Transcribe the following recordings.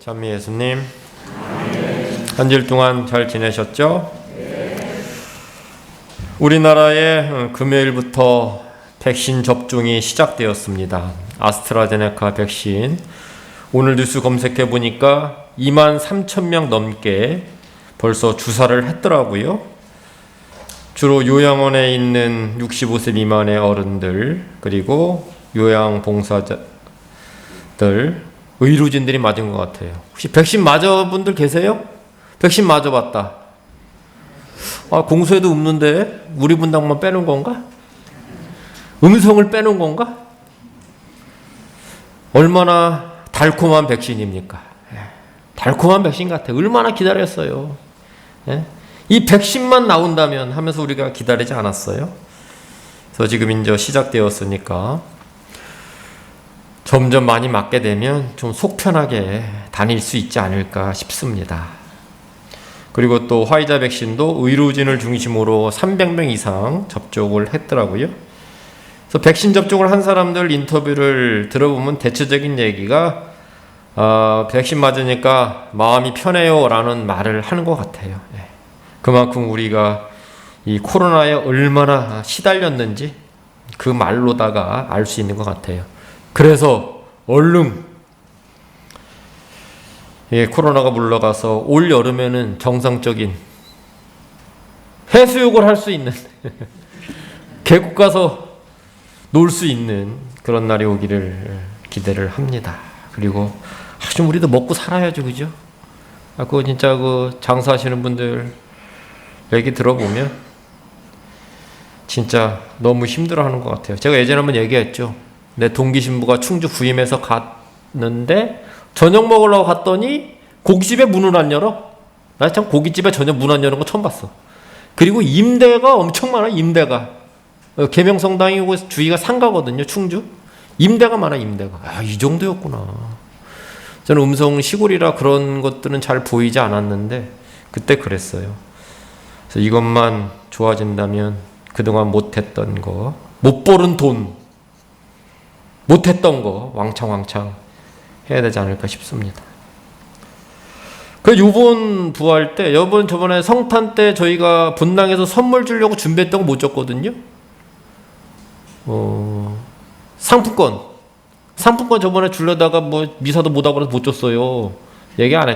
찬미 예수님, 한 주일 동안 잘 지내셨죠? 우리나라에 금요일부터 백신 접종이 시작되었습니다. 아스트라제네카 백신. 오늘 뉴스 검색해 보니까 23,000명 넘게 벌써 주사를 했더라고요. 주로 요양원에 있는 65세 미만의 어른들, 그리고 요양봉사자들, 의료진들이 맞은 것 같아요. 혹시 백신 맞은 분들 계세요? 백신 맞아봤다. 공소에도 없는데 우리 분당만 빼는 건가? 음성을 빼는 건가? 얼마나 달콤한 백신입니까? 달콤한 백신 같아요. 얼마나 기다렸어요. 이 백신만 나온다면 하면서 우리가 기다리지 않았어요? 그래서 지금 이제 시작되었으니까 점점 많이 맞게 되면 좀 속 편하게 다닐 수 있지 않을까 싶습니다. 그리고 또 화이자 백신도 의료진을 중심으로 300명 이상 접종을 했더라고요. 그래서 백신 접종을 한 사람들 인터뷰를 들어보면 대체적인 얘기가 백신 맞으니까 마음이 편해요 라는 말을 하는 것 같아요. 그만큼 우리가 이 코로나에 얼마나 시달렸는지 그 말로다가 알 수 있는 것 같아요. 그래서 얼른 코로나가 물러가서 올 여름에는 정상적인 해수욕을 할 수 있는 계곡 가서 놀 수 있는 그런 날이 오기를 기대를 합니다. 그리고 좀 우리도 먹고 살아야죠, 그죠? 그거 진짜 그 장사하시는 분들 얘기 들어보면 진짜 너무 힘들어하는 것 같아요. 제가 예전에 한번 얘기했죠. 내 동기 신부가 충주 구임에서 갔는데 저녁 먹으려고 갔더니 고깃집에 문을 안 열어. 나 참 고깃집에 저녁 문 안 여는 거 처음 봤어. 그리고 임대가 엄청 많아. 임대가 계명성당이고 주위가 상가거든요. 충주 임대가 많아. 임대가 이 정도였구나. 저는 음성 시골이라 그런 것들은 잘 보이지 않았는데 그때 그랬어요. 그래서 이것만 좋아진다면 그동안 못했던 거, 못 벌은 돈, 못했던 거 왕창 해야 되지 않을까 싶습니다. 요번 부활 때, 저번에 성탄 때 저희가 분당에서 선물 주려고 준비했던 거 못 줬거든요. 상품권 저번에 주려다가 미사도 못하고 그래서 못 줬어요. 얘기 안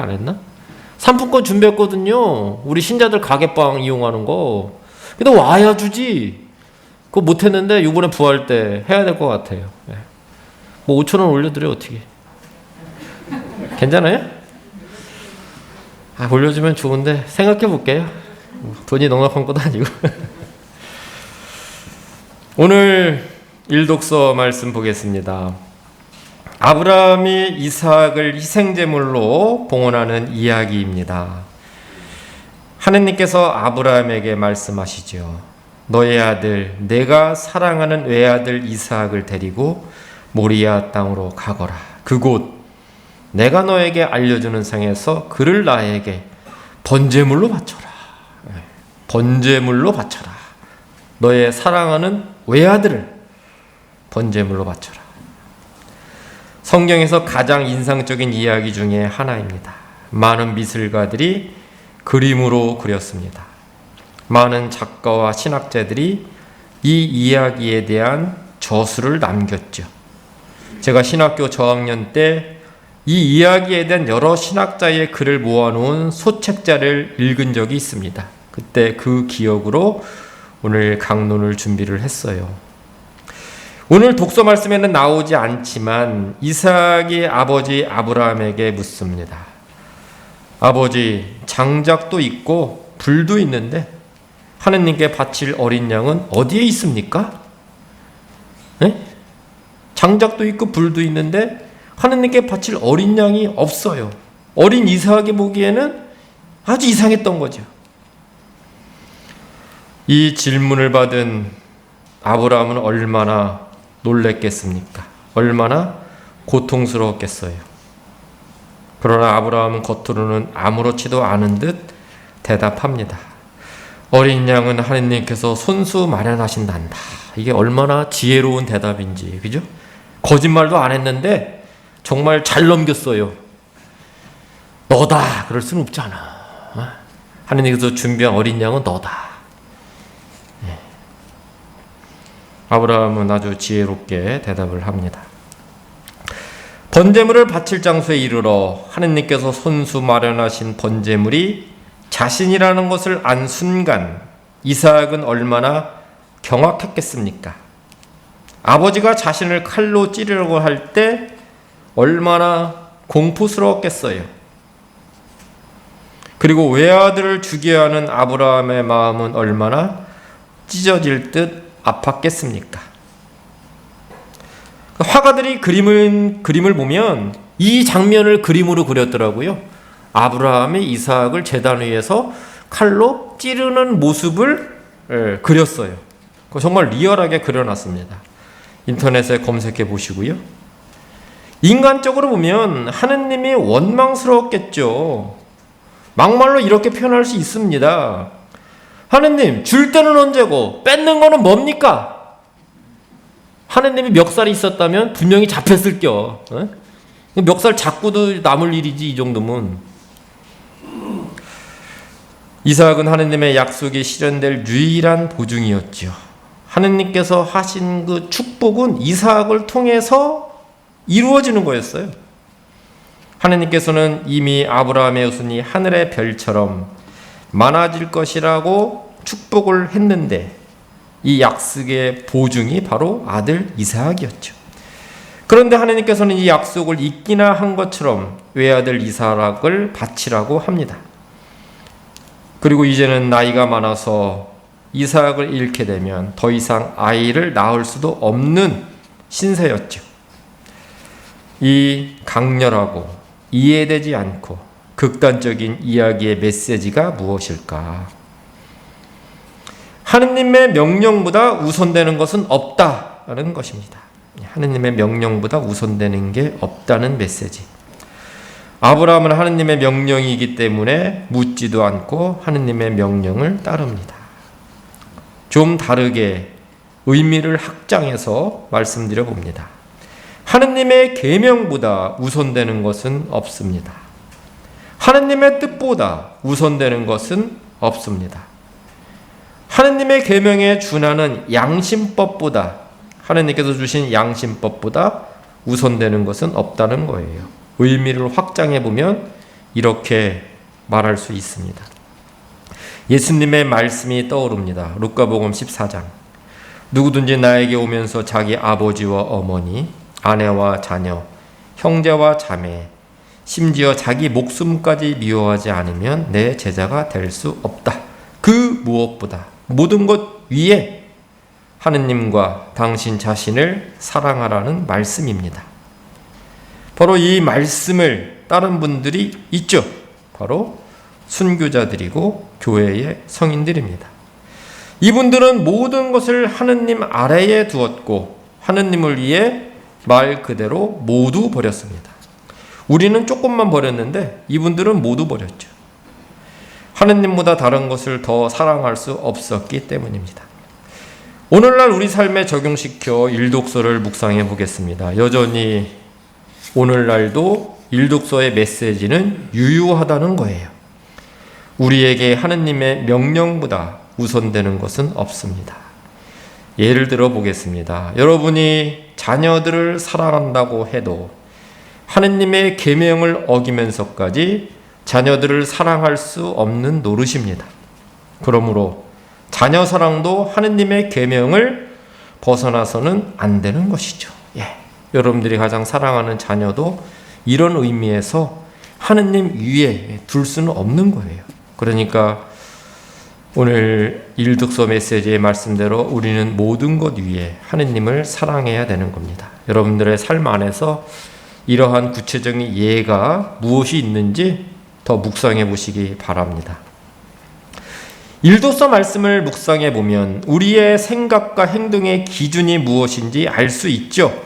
했나? 상품권 준비했거든요. 우리 신자들 가게방 이용하는 거. 근데 와야 주지. 그거 못했는데 이번에 부활 때 해야 될 것 같아요. 5,000원 올려드려 어떻게? 괜찮아요? 올려주면 좋은데 생각해 볼게요. 돈이 넉넉한 것도 아니고. 오늘 일독서 말씀 보겠습니다. 아브라함이 이삭을 희생제물로 봉헌하는 이야기입니다. 하느님께서 아브라함에게 말씀하시죠. 너의 아들, 내가 사랑하는 외아들 이삭을 데리고 모리아 땅으로 가거라. 그곳 내가 너에게 알려주는 상에서 그를 나에게 번제물로 바쳐라. 번제물로 바쳐라. 너의 사랑하는 외아들을 번제물로 바쳐라. 성경에서 가장 인상적인 이야기 중에 하나입니다. 많은 미술가들이 그림으로 그렸습니다. 많은 작가와 신학자들이 이 이야기에 대한 저술을 남겼죠. 제가 신학교 저학년 때 이 이야기에 대한 여러 신학자의 글을 모아놓은 소책자를 읽은 적이 있습니다. 그때 그 기억으로 오늘 강론을 준비를 했어요. 오늘 독서 말씀에는 나오지 않지만 이삭의 아버지 아브라함에게 묻습니다. 아버지, 장작도 있고 불도 있는데 하느님께 바칠 어린 양은 어디에 있습니까? 장작도 있고 불도 있는데 하느님께 바칠 어린 양이 없어요. 어린 이삭이 보기에는 아주 이상했던 거죠. 이 질문을 받은 아브라함은 얼마나 놀랬겠습니까? 얼마나 고통스러웠겠어요. 그러나 아브라함은 겉으로는 아무렇지도 않은 듯 대답합니다. 어린 양은 하느님께서 손수 마련하신단다. 이게 얼마나 지혜로운 대답인지, 그죠? 거짓말도 안 했는데 정말 잘 넘겼어요. 너다 그럴 수는 없잖아. 하느님께서 준비한 어린 양은 너다. 아브라함은 아주 지혜롭게 대답을 합니다. 번제물을 바칠 장소에 이르러 하느님께서 손수 마련하신 번제물이 자신이라는 것을 안 순간 이삭은 얼마나 경악했겠습니까? 아버지가 자신을 칼로 찌르려고 할 때 얼마나 공포스러웠겠어요. 그리고 외아들을 죽여야 하는 아브라함의 마음은 얼마나 찢어질 듯 아팠겠습니까? 화가들이 그림을 보면 이 장면을 그림으로 그렸더라고요. 아브라함이 이삭을 제단 위에서 칼로 찌르는 모습을 그렸어요. 정말 리얼하게 그려놨습니다. 인터넷에 검색해 보시고요. 인간적으로 보면 하느님이 원망스러웠겠죠. 막말로 이렇게 표현할 수 있습니다. 하느님, 줄 때는 언제고 뺏는 거는 뭡니까? 하느님이 멱살이 있었다면 분명히 잡혔을겨. 멱살 잡고도 남을 일이지 이 정도면. 이삭은 하느님의 약속이 실현될 유일한 보증이었죠. 하느님께서 하신 그 축복은 이삭을 통해서 이루어지는 거였어요. 하느님께서는 이미 아브라함의 후손이 하늘의 별처럼 많아질 것이라고 축복을 했는데 이 약속의 보증이 바로 아들 이삭이었죠. 그런데 하느님께서는 이 약속을 잊기나 한 것처럼 외아들 이삭을 바치라고 합니다. 그리고 이제는 나이가 많아서 이삭을 잃게 되면 더 이상 아이를 낳을 수도 없는 신세였죠. 이 강렬하고 이해되지 않고 극단적인 이야기의 메시지가 무엇일까? 하느님의 명령보다 우선되는 것은 없다는 것입니다. 하느님의 명령보다 우선되는 게 없다는 메시지. 아브라함은 하느님의 명령이기 때문에 묻지도 않고 하느님의 명령을 따릅니다. 좀 다르게 의미를 확장해서 말씀드려 봅니다. 하느님의 계명보다 우선되는 것은 없습니다. 하느님의 뜻보다 우선되는 것은 없습니다. 하느님의 계명에 준하는 양심법보다 하느님께서 주신 양심법보다 우선되는 것은 없다는 거예요. 의미를 확장해 보면 이렇게 말할 수 있습니다. 예수님의 말씀이 떠오릅니다. 루카복음 14장. 누구든지 나에게 오면서 자기 아버지와 어머니, 아내와 자녀, 형제와 자매, 심지어 자기 목숨까지 미워하지 않으면 내 제자가 될 수 없다. 그 무엇보다 모든 것 위에 하느님과 당신 자신을 사랑하라는 말씀입니다. 바로 이 말씀을 따른 분들이 있죠. 바로 순교자들이고 교회의 성인들입니다. 이분들은 모든 것을 하느님 아래에 두었고 하느님을 위해 말 그대로 모두 버렸습니다. 우리는 조금만 버렸는데 이분들은 모두 버렸죠. 하느님보다 다른 것을 더 사랑할 수 없었기 때문입니다. 오늘날 우리 삶에 적용시켜 일독서를 묵상해 보겠습니다. 여전히 오늘날도 일독서의 메시지는 유효하다는 거예요. 우리에게 하느님의 명령보다 우선되는 것은 없습니다. 예를 들어 보겠습니다. 여러분이 자녀들을 사랑한다고 해도 하느님의 계명을 어기면서까지 자녀들을 사랑할 수 없는 노릇입니다. 그러므로 자녀 사랑도 하느님의 계명을 벗어나서는 안 되는 것이죠. 여러분들이 가장 사랑하는 자녀도 이런 의미에서 하느님 위에 둘 수는 없는 거예요. 그러니까 오늘 일독서 메시지의 말씀대로 우리는 모든 것 위에 하느님을 사랑해야 되는 겁니다. 여러분들의 삶 안에서 이러한 구체적인 예가 무엇이 있는지 더 묵상해 보시기 바랍니다. 일독서 말씀을 묵상해 보면 우리의 생각과 행동의 기준이 무엇인지 알 수 있죠.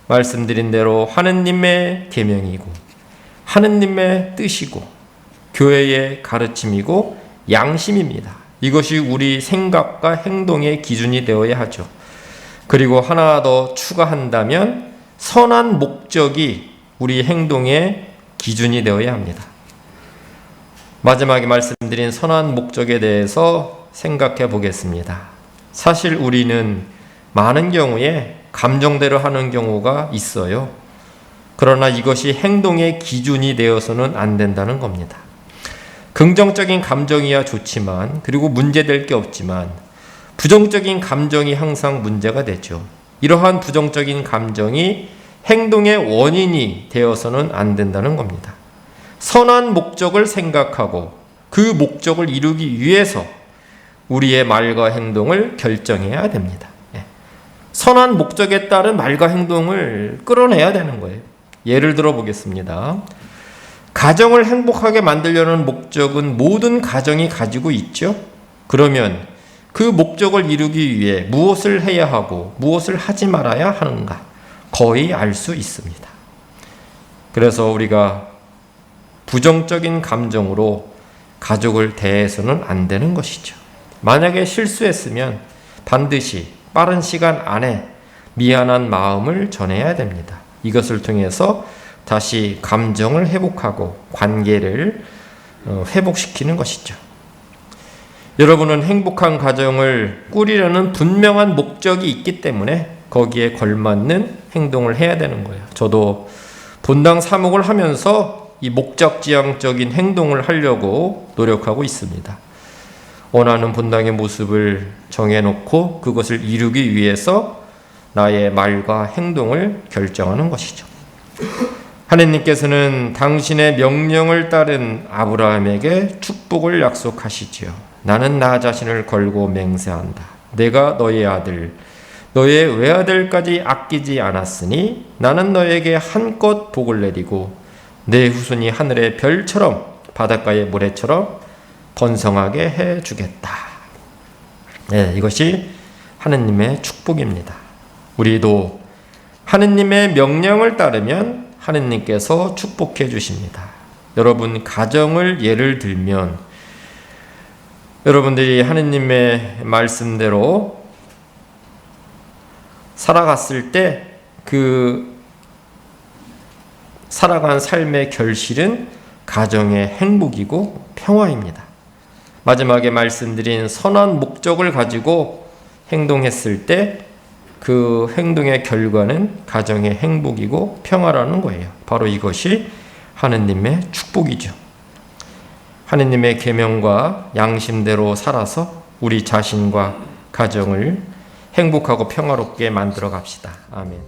말씀드린 대로 하느님의 계명이고 하느님의 뜻이고 교회의 가르침이고 양심입니다. 이것이 우리 생각과 행동의 기준이 되어야 하죠. 그리고 하나 더 추가한다면 선한 목적이 우리 행동의 기준이 되어야 합니다. 마지막에 말씀드린 선한 목적에 대해서 생각해 보겠습니다. 사실 우리는 많은 경우에 감정대로 하는 경우가 있어요. 그러나 이것이 행동의 기준이 되어서는 안 된다는 겁니다. 긍정적인 감정이야 좋지만, 그리고 문제될 게 없지만 부정적인 감정이 항상 문제가 되죠. 이러한 부정적인 감정이 행동의 원인이 되어서는 안 된다는 겁니다. 선한 목적을 생각하고 그 목적을 이루기 위해서 우리의 말과 행동을 결정해야 됩니다. 선한 목적에 따른 말과 행동을 끌어내야 되는 거예요. 예를 들어 보겠습니다. 가정을 행복하게 만들려는 목적은 모든 가정이 가지고 있죠. 그러면 그 목적을 이루기 위해 무엇을 해야 하고 무엇을 하지 말아야 하는가 거의 알 수 있습니다. 그래서 우리가 부정적인 감정으로 가족을 대해서는 안 되는 것이죠. 만약에 실수했으면 반드시 빠른 시간 안에 미안한 마음을 전해야 됩니다. 이것을 통해서 다시 감정을 회복하고 관계를 회복시키는 것이죠. 여러분은 행복한 가정을 꾸리려는 분명한 목적이 있기 때문에 거기에 걸맞는 행동을 해야 되는 거예요. 저도 본당 사목을 하면서 이 목적지향적인 행동을 하려고 노력하고 있습니다. 원하는 본당의 모습을 정해놓고 그것을 이루기 위해서 나의 말과 행동을 결정하는 것이죠. 하느님께서는 당신의 명령을 따른 아브라함에게 축복을 약속하시지요. 나는 나 자신을 걸고 맹세한다. 내가 너의 아들, 너의 외아들까지 아끼지 않았으니 나는 너에게 한껏 복을 내리고 내 후손이 하늘의 별처럼 바닷가의 모래처럼 번성하게 해주겠다. 네, 이것이 하느님의 축복입니다. 우리도 하느님의 명령을 따르면 하느님께서 축복해 주십니다. 여러분 가정을 예를 들면 여러분들이 하느님의 말씀대로 살아갔을 때 그 살아간 삶의 결실은 가정의 행복이고 평화입니다. 마지막에 말씀드린 선한 목적을 가지고 행동했을 때 그 행동의 결과는 가정의 행복이고 평화라는 거예요. 바로 이것이 하느님의 축복이죠. 하느님의 계명과 양심대로 살아서 우리 자신과 가정을 행복하고 평화롭게 만들어 갑시다. 아멘.